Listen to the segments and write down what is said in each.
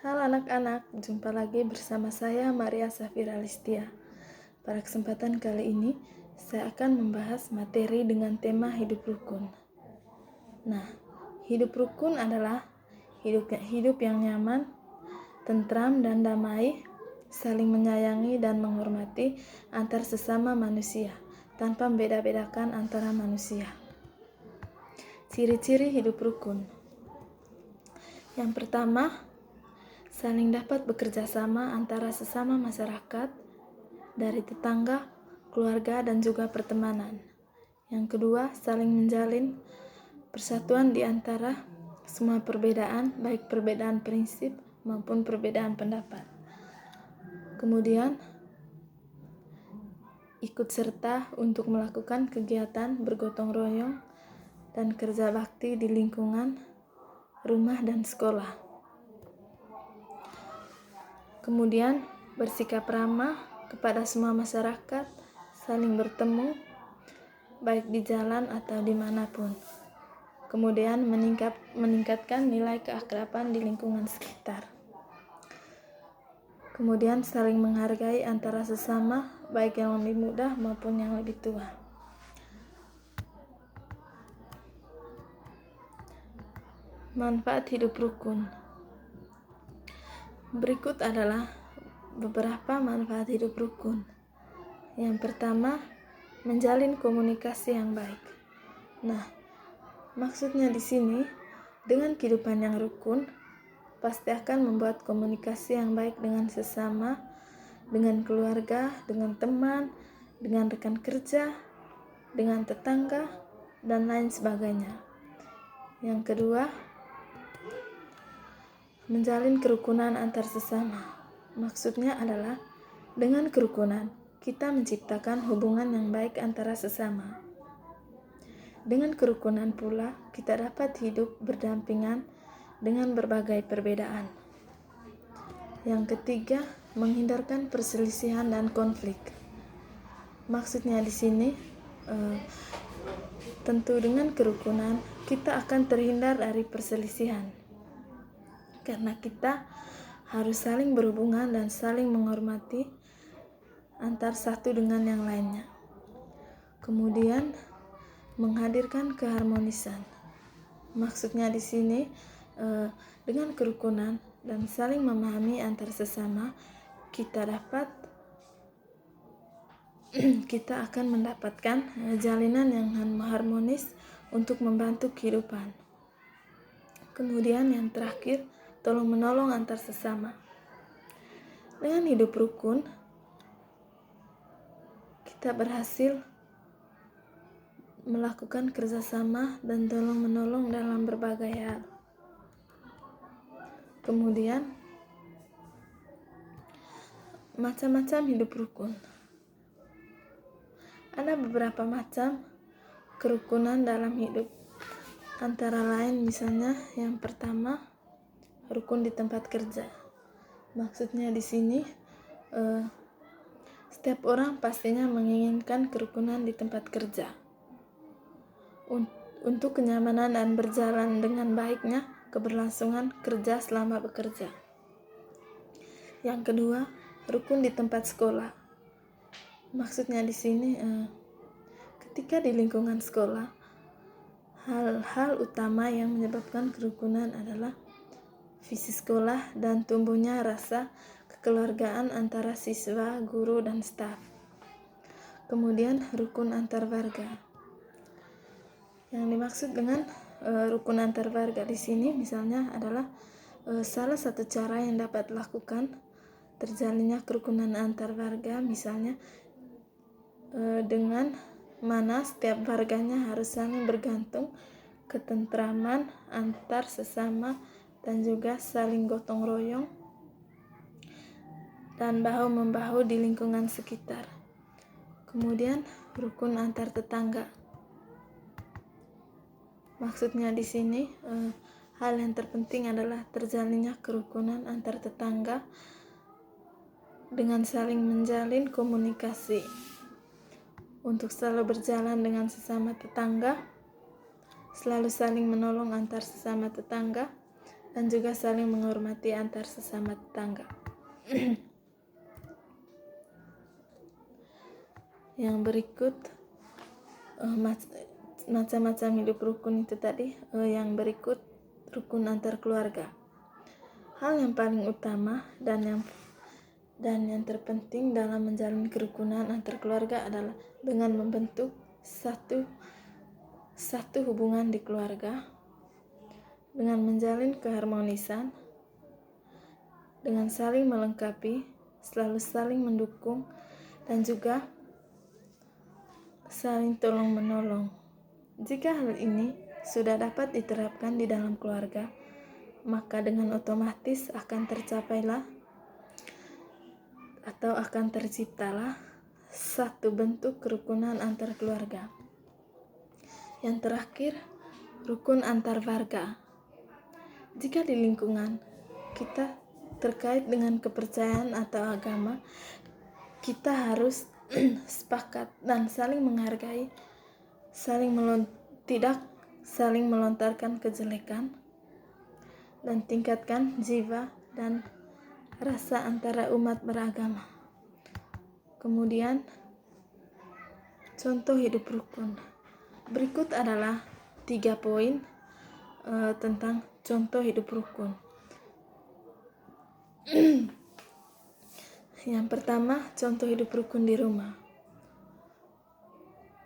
Halo anak-anak, jumpa lagi bersama saya Maria Safira Listia. Pada kesempatan kali ini, saya akan membahas materi dengan tema hidup rukun. Nah, hidup rukun adalah hidup yang nyaman, tentram dan damai, saling menyayangi dan menghormati antar sesama manusia, tanpa membeda-bedakan antara manusia. Ciri-ciri hidup rukun. Yang pertama, saling dapat bekerja sama antara sesama masyarakat, dari tetangga, keluarga, dan juga pertemanan. Yang kedua, saling menjalin persatuan di antara semua perbedaan, baik perbedaan prinsip maupun perbedaan pendapat. Kemudian, ikut serta untuk melakukan kegiatan bergotong royong dan kerja bakti di lingkungan rumah dan sekolah. Kemudian bersikap ramah kepada semua masyarakat, saling bertemu baik di jalan atau dimanapun. Kemudian meningkatkan nilai keakraban di lingkungan sekitar. Kemudian saling menghargai antara sesama, baik yang lebih muda maupun yang lebih tua. Manfaat hidup rukun. Berikut adalah beberapa manfaat hidup rukun. Yang pertama, menjalin komunikasi yang baik. Nah, maksudnya di sini, dengan kehidupan yang rukun, pasti akan membuat komunikasi yang baik dengan sesama, dengan keluarga, dengan teman, dengan rekan kerja, dengan tetangga, dan lain sebagainya. Yang kedua, menjalin kerukunan antar sesama. Maksudnya adalah dengan kerukunan kita menciptakan hubungan yang baik antara sesama. Dengan kerukunan pula kita dapat hidup berdampingan dengan berbagai perbedaan. Yang ketiga, menghindarkan perselisihan dan konflik. Maksudnya di sini tentu dengan kerukunan kita akan terhindar dari perselisihan. Karena kita harus saling berhubungan dan saling menghormati antar satu dengan yang lainnya. Kemudian menghadirkan keharmonisan. Maksudnya di sini dengan kerukunan dan saling memahami antar sesama, kita akan mendapatkan jalinan yang harmonis untuk membantu kehidupan. Kemudian yang terakhir, tolong menolong antar sesama. Dengan hidup rukun, kita berhasil melakukan kerjasama dan tolong menolong dalam berbagai hal. Kemudian, macam-macam hidup rukun. Ada beberapa macam kerukunan dalam hidup. Antara lain misalnya yang pertama, rukun di tempat kerja. Maksudnya di sini setiap orang pastinya menginginkan kerukunan di tempat kerja untuk kenyamanan dan berjalan dengan baiknya keberlangsungan kerja selama bekerja. Yang kedua, rukun di tempat sekolah. Maksudnya di sini ketika di lingkungan sekolah, hal-hal utama yang menyebabkan kerukunan adalah visi sekolah dan tumbuhnya rasa kekeluargaan antara siswa, guru, dan staf. Kemudian rukun antar warga. Yang dimaksud dengan rukun antar warga di sini misalnya adalah salah satu cara yang dapat dilakukan terjalinnya kerukunan antar warga, misalnya dengan mana setiap warganya harus saling bergantung, ketentraman antar sesama, dan juga saling gotong royong dan bahu-membahu di lingkungan sekitar. Kemudian rukun antar tetangga. Maksudnya di sini hal yang terpenting adalah terjalinnya kerukunan antar tetangga dengan saling menjalin komunikasi untuk selalu berjalan dengan sesama tetangga, selalu saling menolong antar sesama tetangga, dan juga saling menghormati antar sesama tetangga. Yang berikut macam-macam hidup rukun itu tadi. Yang berikut rukun antar keluarga. Hal yang paling utama dan yang terpenting dalam menjalin kerukunan antar keluarga adalah dengan membentuk satu hubungan di keluarga, dengan menjalin keharmonisan, dengan saling melengkapi, selalu saling mendukung, dan juga saling tolong-menolong. Jika hal ini sudah dapat diterapkan di dalam keluarga, maka dengan otomatis akan terciptalah satu bentuk kerukunan antar keluarga. Yang terakhir, rukun antar warga. Jika di lingkungan kita terkait dengan kepercayaan atau agama, kita harus sepakat dan saling menghargai, tidak saling melontarkan kejelekan, dan tingkatkan jiwa dan rasa antara umat beragama. Kemudian, contoh hidup rukun. Berikut adalah 3 poin tentang contoh hidup rukun. Yang pertama, contoh hidup rukun di rumah.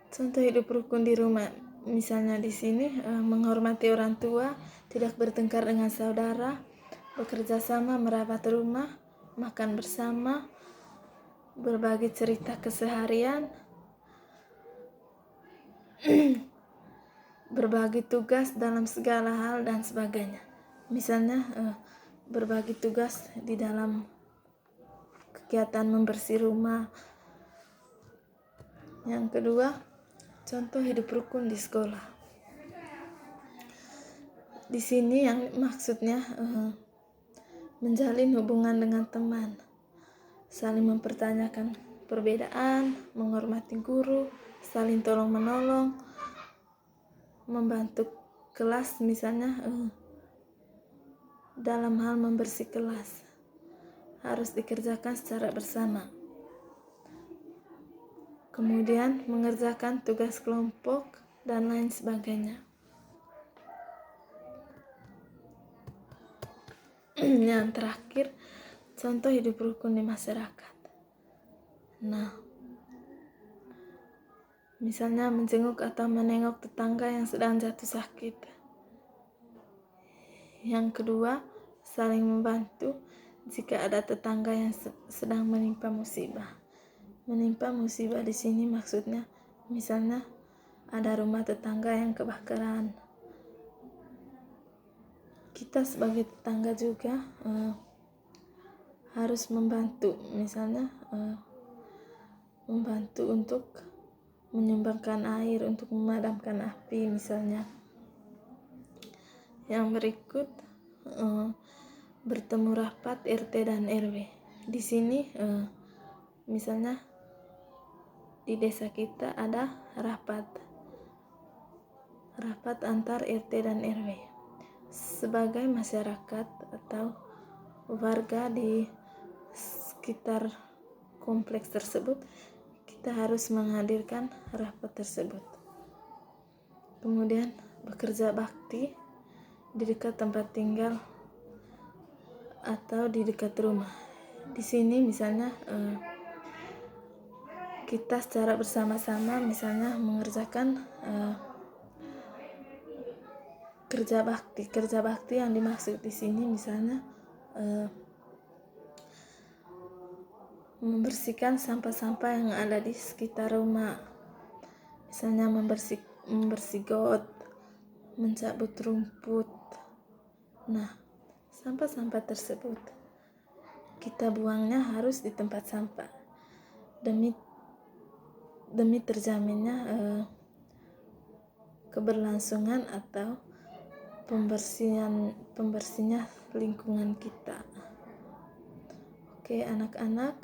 Contoh hidup rukun di rumah, misalnya di sini menghormati orang tua, tidak bertengkar dengan saudara, bekerja sama merawat rumah, makan bersama, berbagi cerita keseharian, berbagi tugas dalam segala hal dan sebagainya. Misalnya berbagi tugas di dalam kegiatan membersih rumah. Yang kedua, contoh hidup rukun di sekolah. Di sini yang maksudnya menjalin hubungan dengan teman, saling mempertanyakan perbedaan, menghormati guru, saling tolong-menolong, membantu kelas, misalnya dalam hal membersih kelas harus dikerjakan secara bersama. Kemudian mengerjakan tugas kelompok dan lain sebagainya. Yang terakhir, contoh hidup rukun di masyarakat. Nah, misalnya menjenguk atau menengok tetangga yang sedang jatuh sakit. Yang kedua, saling membantu jika ada tetangga yang sedang menimpa musibah. Menimpa musibah di sini maksudnya misalnya ada rumah tetangga yang kebakaran. Kita sebagai tetangga juga harus membantu, misalnya membantu untuk menyumbangkan air untuk memadamkan api misalnya. Yang berikut bertemu rapat RT dan RW. Di sini misalnya di desa kita ada rapat antar RT dan RW. Sebagai masyarakat atau warga di sekitar kompleks tersebut, kita harus menghadirkan rapat tersebut. Kemudian bekerja bakti di dekat tempat tinggal atau di dekat rumah. Di sini misalnya kita secara bersama-sama misalnya mengerjakan kerja bakti yang dimaksud di sini misalnya membersihkan sampah-sampah yang ada di sekitar rumah, misalnya membersih got, mencabut rumput. Nah, sampah-sampah tersebut kita buangnya harus di tempat sampah demi terjaminnya keberlangsungan atau pembersihnya lingkungan kita. Oke anak-anak,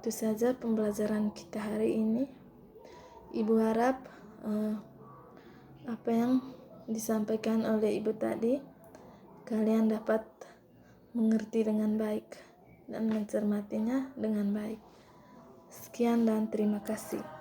itu saja pembelajaran kita hari ini. Ibu harap apa yang disampaikan oleh ibu tadi kalian dapat mengerti dengan baik dan mencermatinya dengan baik. Sekian dan terima kasih.